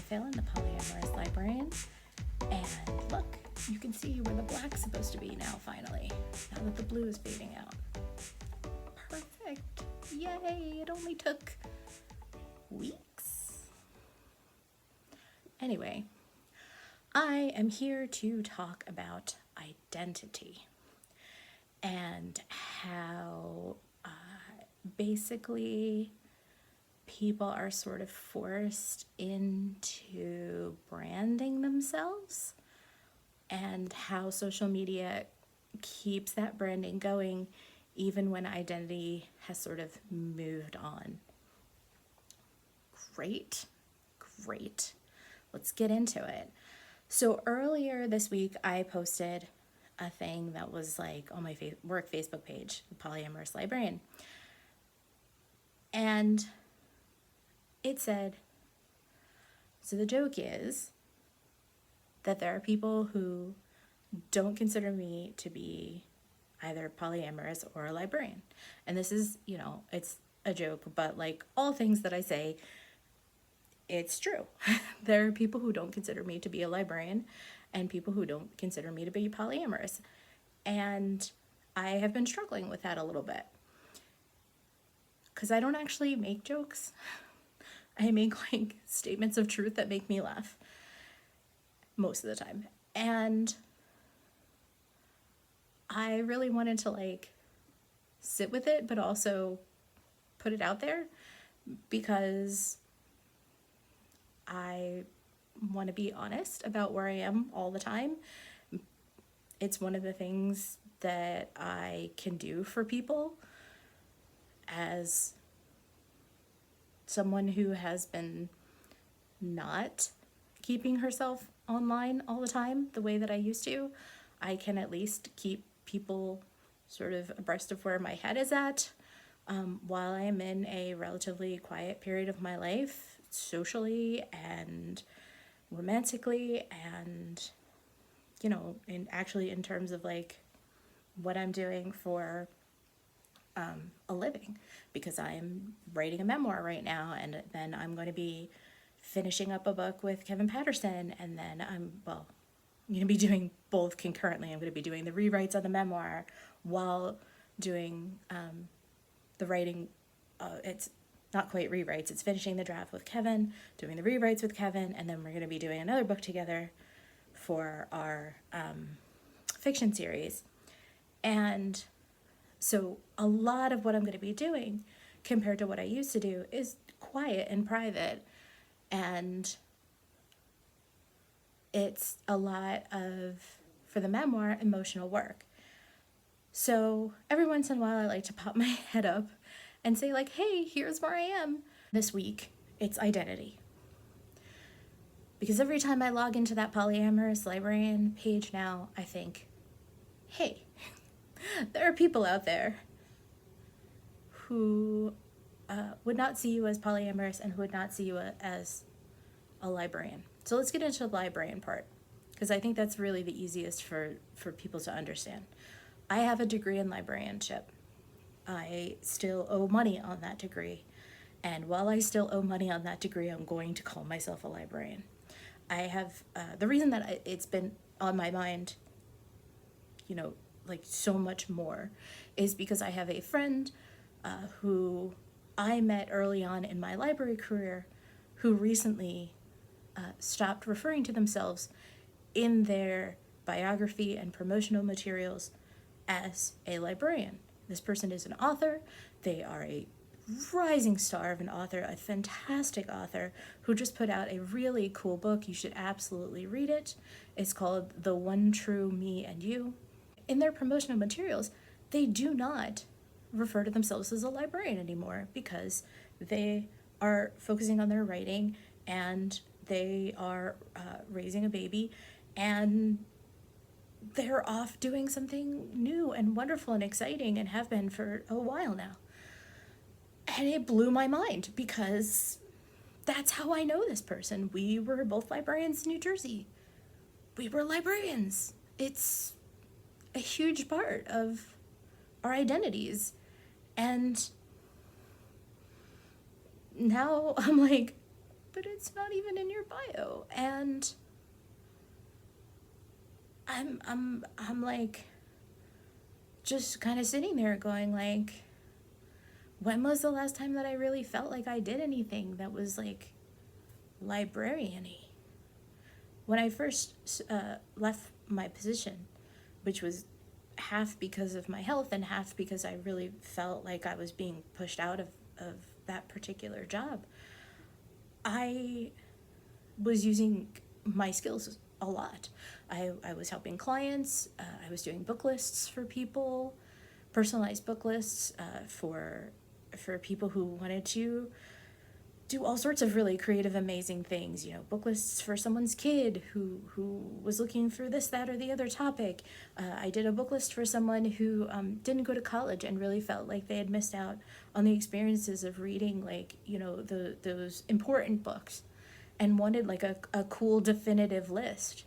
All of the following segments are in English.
Phelan, the Polyamorous Librarian. And look, you can see where the black's supposed to be now, finally, now that the blue is fading out. Perfect. Yay, it only took weeks. Anyway, I am here to talk about identity and how basically people are sort of forced into branding themselves, and how social media keeps that branding going even when identity has sort of moved on. Great. Let's get into it. So earlier this week, I posted a thing that was like on my work Facebook page, the Polyamorous Librarian. And it said, so the joke is that there are people who don't consider me to be either polyamorous or a librarian. And this is, it's a joke, but like all things that I say, it's true. There are people who don't consider me to be a librarian and people who don't consider me to be polyamorous. And I have been struggling with that a little bit, because I don't actually make jokes. I make like statements of truth that make me laugh most of the time. And I really wanted to like sit with it, but also put it out there, because I want to be honest about where I am all the time. It's one of the things that I can do for people as someone who has been not keeping herself online all the time the way that I used to. I can at least keep people sort of abreast of where my head is at while I'm in a relatively quiet period of my life, socially and romantically, and in terms of like what I'm doing for a living, because I'm writing a memoir right now, and then I'm going to be finishing up a book with Kevin Patterson, and then I'm going to be doing both concurrently. I'm going to be doing the rewrites on the memoir while doing the writing. It's not quite rewrites, it's finishing the draft with Kevin, doing the rewrites with Kevin, and then we're going to be doing another book together for our fiction series. And so a lot of what I'm going to be doing compared to what I used to do is quiet and private, and it's a lot of, for the memoir, emotional work. So every once in a while I like to pop my head up and say like, hey, here's where I am. This week, it's identity. Because every time I log into that Polyamorous Librarian page now, I think, hey, there are people out there who would not see you as polyamorous and who would not see you as a librarian. So let's get into the librarian part, because I think that's really the easiest for people to understand. I have a degree in librarianship. I still owe money on that degree. And while I still owe money on that degree, I'm going to call myself a librarian. I have, the reason that it's been on my mind, like so much more, is because I have a friend who I met early on in my library career, who recently stopped referring to themselves in their biography and promotional materials as a librarian. This person is an author. They are a rising star of an author, a fantastic author who just put out a really cool book. You should absolutely read it. It's called The One True Me and You. In their promotional materials, they do not refer to themselves as a librarian anymore, because they are focusing on their writing and they are raising a baby, and they're off doing something new and wonderful and exciting, and have been for a while now. And it blew my mind, because that's how I know this person. We were both librarians in New Jersey. We were librarians. It's a huge part of our identities. And now I'm like, but it's not even in your bio. And I'm like, just kind of sitting there going like, when was the last time that I really felt like I did anything that was like librarian-y? When I first left my position, which was half because of my health and half because I really felt like I was being pushed out of that particular job, I was using my skills a lot. I was helping clients, I was doing book lists for people, personalized book lists for people who wanted to do all sorts of really creative, amazing things. You know, book lists for someone's kid who was looking for this, that, or the other topic. I did a book list for someone who didn't go to college and really felt like they had missed out on the experiences of reading, like, you know, those important books, and wanted like a cool definitive list.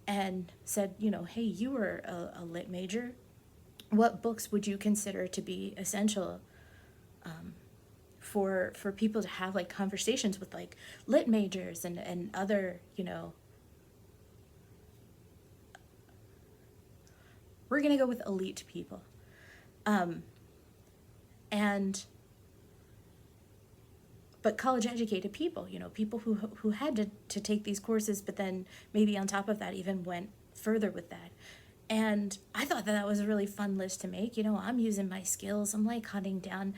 And said, you know, hey, you were a lit major. What books would you consider to be essential for people to have like conversations with like lit majors and other, you know, we're gonna go with elite people, and but college educated people, you know, people who had to take these courses, but then maybe on top of that even went further with that. And I thought that was a really fun list to make. You know, I'm using my skills. I'm like hunting down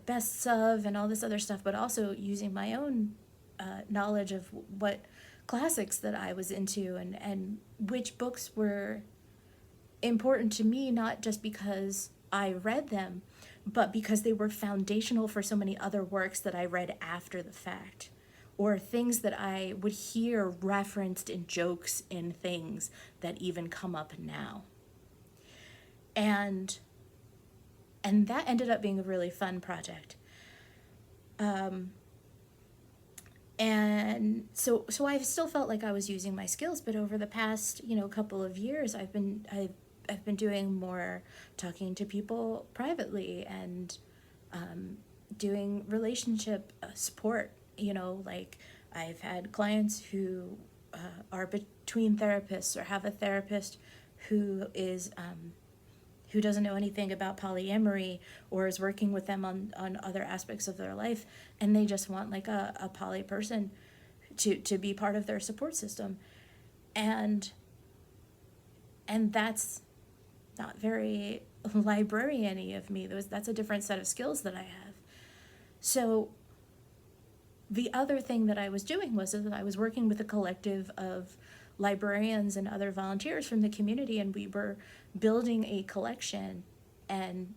bests of and all this other stuff, but also using my own knowledge of what classics that I was into, and which books were important to me, not just because I read them, but because they were foundational for so many other works that I read after the fact, or things that I would hear referenced in jokes in things that even come up now. And that ended up being a really fun project. And so I've still felt like I was using my skills, but over the past, you know, couple of years, I've been doing more talking to people privately and doing relationship support. You know, like I've had clients who are between therapists or have a therapist who is who doesn't know anything about polyamory or is working with them on other aspects of their life, and they just want like a poly person to be part of their support system. And that's not very librarian-y of me. That's a different set of skills that I have. So the other thing that I was doing was that I was working with a collective of librarians and other volunteers from the community, and we were building a collection, and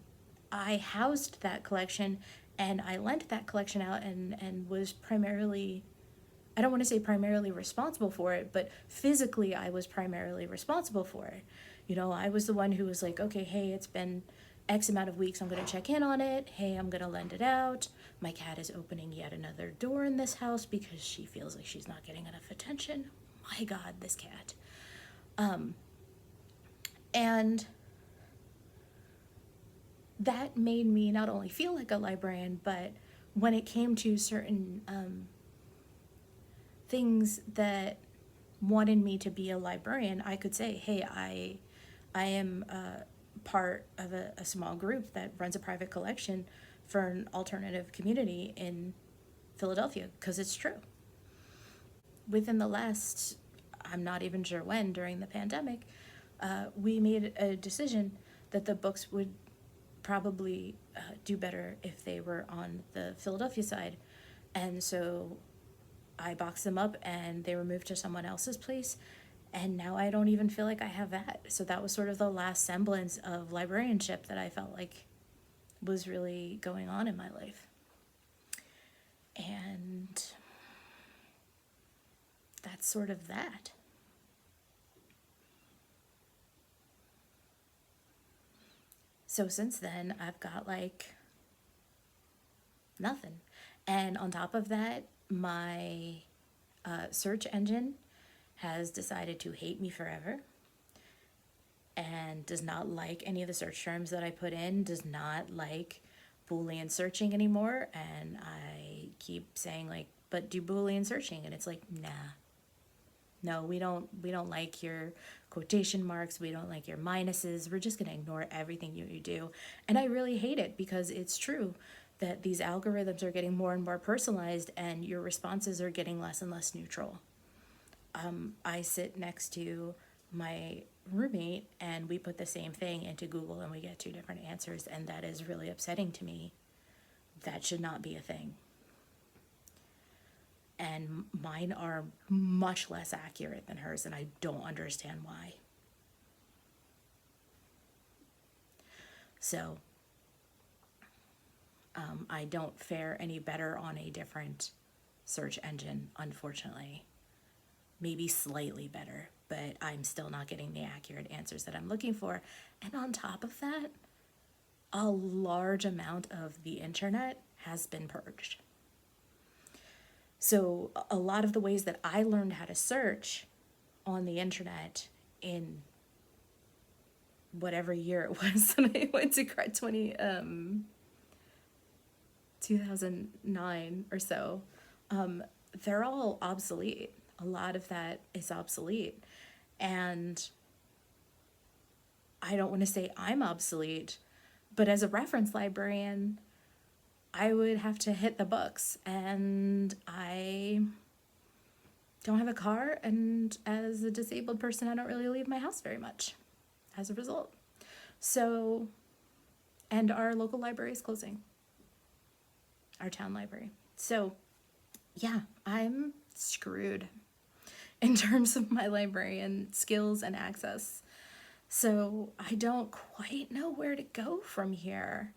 I housed that collection and I lent that collection out and was primarily, I don't want to say primarily responsible for it, but physically I was primarily responsible for it. You know, I was the one who was like, okay, hey, it's been X amount of weeks, I'm going to check in on it. Hey, I'm going to lend it out. My cat is opening yet another door in this house because she feels like she's not getting enough attention. My God, this cat. And that made me not only feel like a librarian, but when it came to certain things that wanted me to be a librarian, I could say, hey, I am part of a small group that runs a private collection for an alternative community in Philadelphia, because it's true. Within the last, I'm not even sure when, during the pandemic, we made a decision that the books would probably do better if they were on the Philadelphia side. And so I boxed them up and they were moved to someone else's place. And now I don't even feel like I have that. So that was sort of the last semblance of librarianship that I felt like was really going on in my life. And that's sort of that. So since then, I've got like nothing. And on top of that, my search engine has decided to hate me forever and does not like any of the search terms that I put in, does not like Boolean searching anymore. And I keep saying, like, but do Boolean searching. And it's like, nah, no, we don't like your quotation marks. We don't like your minuses. We're just going to ignore everything you do. And I really hate it, because it's true that these algorithms are getting more and more personalized, and your responses are getting less and less neutral. I sit next to my roommate, and we put the same thing into Google and we get two different answers, and that is really upsetting to me. That should not be a thing. And mine are much less accurate than hers, and I don't understand why. So I don't fare any better on a different search engine, unfortunately. Maybe slightly better, but I'm still not getting the accurate answers that I'm looking for. And on top of that, a large amount of the internet has been purged. So a lot of the ways that I learned how to search on the internet in whatever year it was that I went to grad 2009 or so, they're all obsolete. A lot of that is obsolete. And I don't want to say I'm obsolete, but as a reference librarian, I would have to hit the books, and I don't have a car, and as a disabled person, I don't really leave my house very much as a result. So, and our local library is closing, our town library. So, yeah, I'm screwed in terms of my librarian skills and access. So I don't quite know where to go from here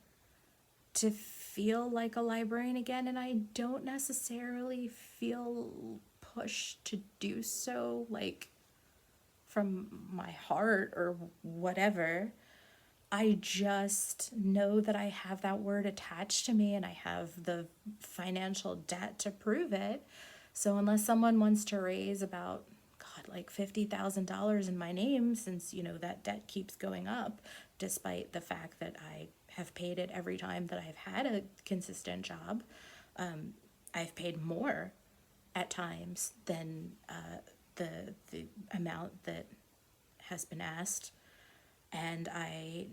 to feel like a librarian again, and I don't necessarily feel pushed to do so, like, from my heart or whatever. I just know that I have that word attached to me, and I have the financial debt to prove it. So unless someone wants to raise about, God, like $50,000 in my name, since, that debt keeps going up, despite the fact that I have paid it every time that I've had a consistent job. I've paid more at times than the amount that has been asked. And I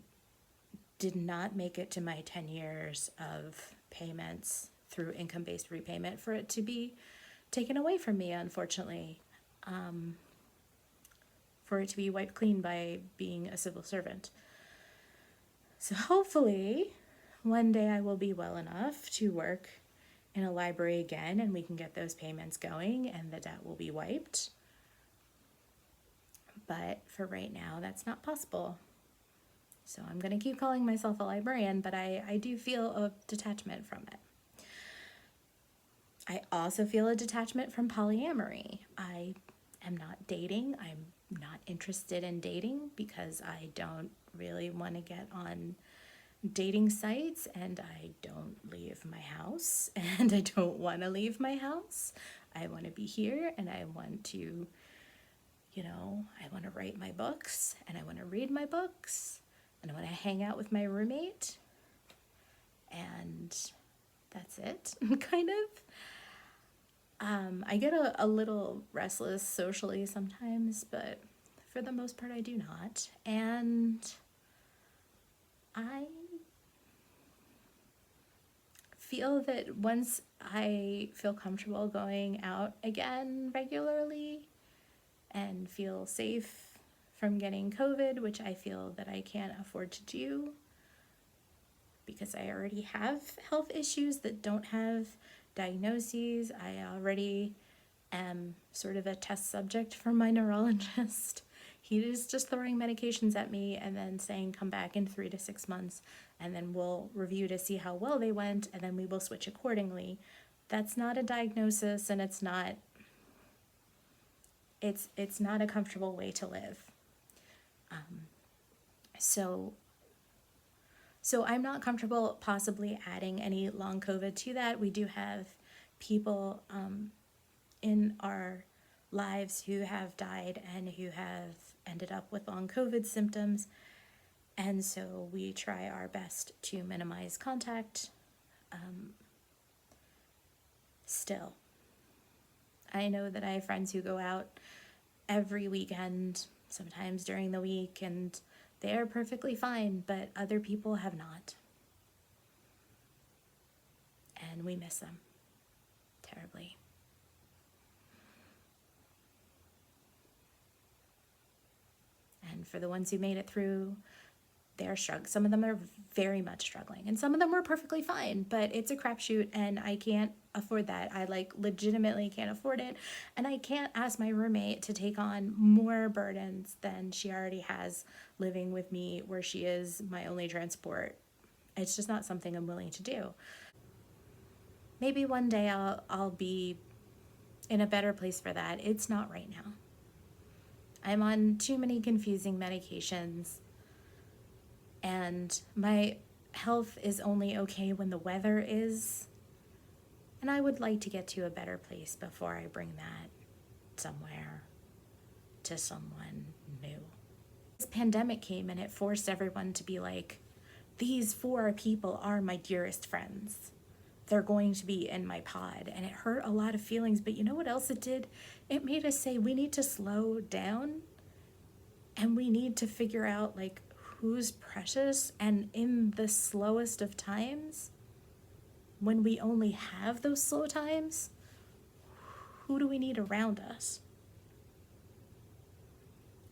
did not make it to my 10 years of payments through income-based repayment for it to be taken away from me, unfortunately, for it to be wiped clean by being a civil servant. So hopefully one day I will be well enough to work in a library again, and we can get those payments going and the debt will be wiped. But for right now, that's not possible. So I'm going to keep calling myself a librarian, but I do feel a detachment from it. I also feel a detachment from polyamory. I am not dating. I'm not interested in dating because I don't really want to get on dating sites, and I don't leave my house, and I don't want to leave my house. I want to be here, and I want to, I want to write my books, and I want to read my books, and I want to hang out with my roommate, and that's it, kind of. I get a little restless socially sometimes, but for the most part I do not. And I feel that once I feel comfortable going out again regularly and feel safe from getting COVID, which I feel that I can't afford to do because I already have health issues that don't have diagnoses. I already am sort of a test subject for my neurologist. He is just throwing medications at me and then saying come back in 3 to 6 months, and then we'll review to see how well they went, and then we will switch accordingly. That's not a diagnosis, and it's not a comfortable way to live. So I'm not comfortable possibly adding any long COVID to that. We do have people in our lives who have died and who have ended up with long COVID symptoms. And so we try our best to minimize contact still. I know that I have friends who go out every weekend, sometimes during the week, and they are perfectly fine, but other people have not. And we miss them terribly. And for the ones who made it through, they're struggling. Some of them are very much struggling, and some of them were perfectly fine, but it's a crapshoot, and I can't afford that. I legitimately can't afford it, and I can't ask my roommate to take on more burdens than she already has living with me, where she is my only transport. It's just not something I'm willing to do. Maybe one day I'll be in a better place for that. It's not right now. I'm on too many confusing medications, and my health is only okay when the weather is. And I would like to get to a better place before I bring that somewhere to someone new. This pandemic came and it forced everyone to be like, these 4 people are my dearest friends. They're going to be in my pod. And it hurt a lot of feelings, but you know what else it did? It made us say we need to slow down, and we need to figure out who's precious. And in the slowest of times, when we only have those slow times, who do we need around us?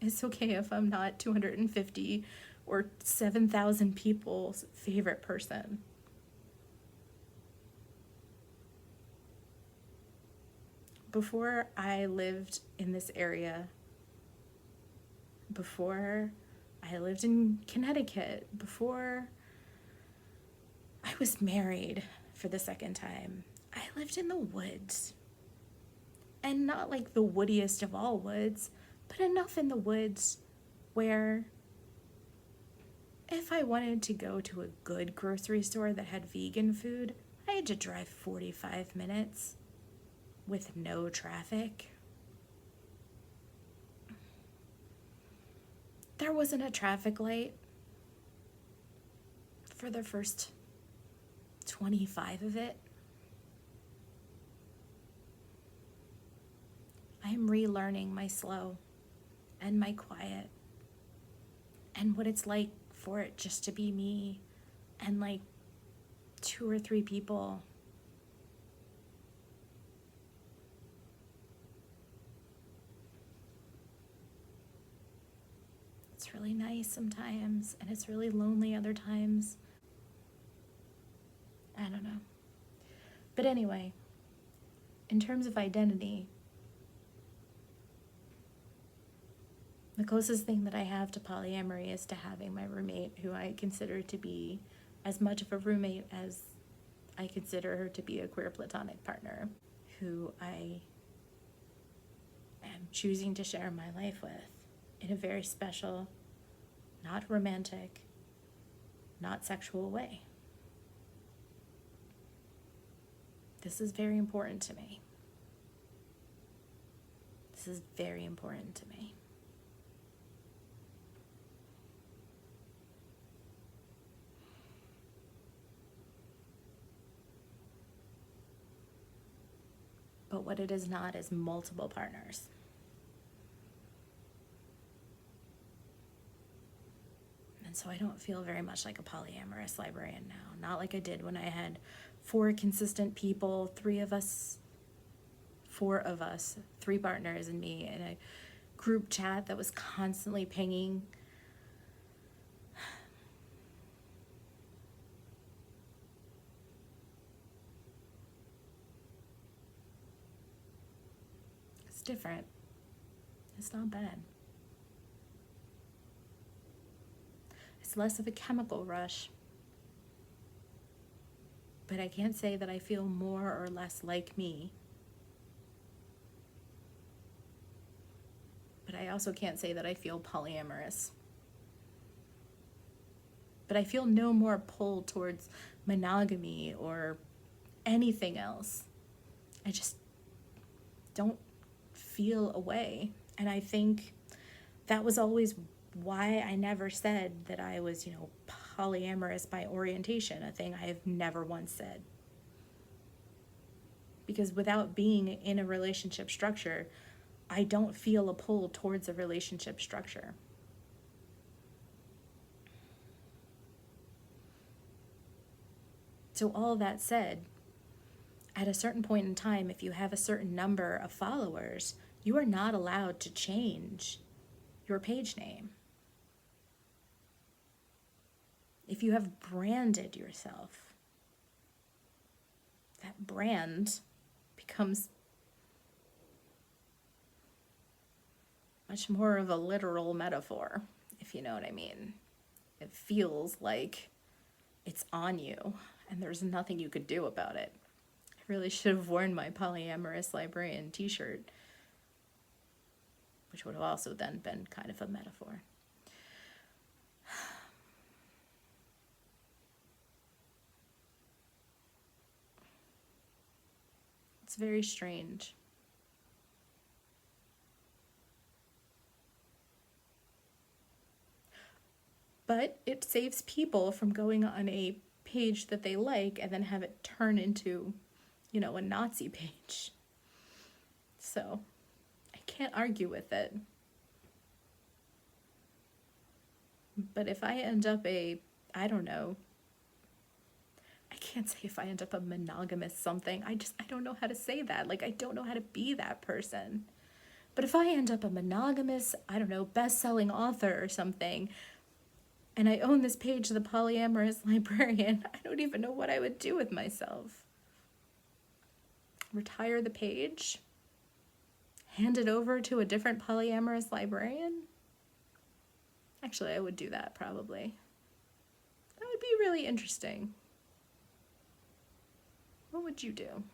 It's okay if I'm not 250 or 7,000 people's favorite person. Before I lived in this area, before I lived in Connecticut, before I was married for the second time, I lived in the woods. And not like the woodiest of all woods, but enough in the woods where if I wanted to go to a good grocery store that had vegan food, I had to drive 45 minutes with no traffic. There wasn't a traffic light for the first 25 of it. I am relearning my slow and my quiet and what it's like for it just to be me and 2 or 3 people. It's really nice sometimes, and it's really lonely other times. I don't know. But anyway, in terms of identity, the closest thing that I have to polyamory is to having my roommate, who I consider to be as much of a roommate as I consider her to be a queer platonic partner, who I am choosing to share my life with in a very special, not romantic, not sexual way. This is very important to me. This is very important to me. But what it is not is multiple partners. And so I don't feel very much like a polyamorous librarian now. Not like I did when I had 4 consistent people, 4 of us, 3 partners and me, in a group chat that was constantly pinging. It's different. It's not bad. It's less of a chemical rush. But I can't say that I feel more or less like me. But I also can't say that I feel polyamorous. But I feel no more pull towards monogamy or anything else. I just don't feel a way. And I think that was always why I never said that I was, polyamorous by orientation, a thing I have never once said. Because without being in a relationship structure, I don't feel a pull towards a relationship structure. So all that said, at a certain point in time, if you have a certain number of followers, you are not allowed to change your page name. If you have branded yourself, that brand becomes much more of a literal metaphor, if you know what I mean. It feels like it's on you and there's nothing you could do about it. I really should have worn my Polyamorous Librarian t-shirt, which would have also then been kind of a metaphor. It's very strange. But it saves people from going on a page that they like and then have it turn into, a Nazi page. So I can't argue with it. But if I end up I can't say if I end up a monogamous something. I don't know how to say that. Like, I don't know how to be that person. But if I end up a monogamous, best-selling author or something, and I own this page, The Polyamorous Librarian, I don't even know what I would do with myself. Retire the page? Hand it over to a different polyamorous librarian? Actually, I would do that, probably. That would be really interesting. What would you do?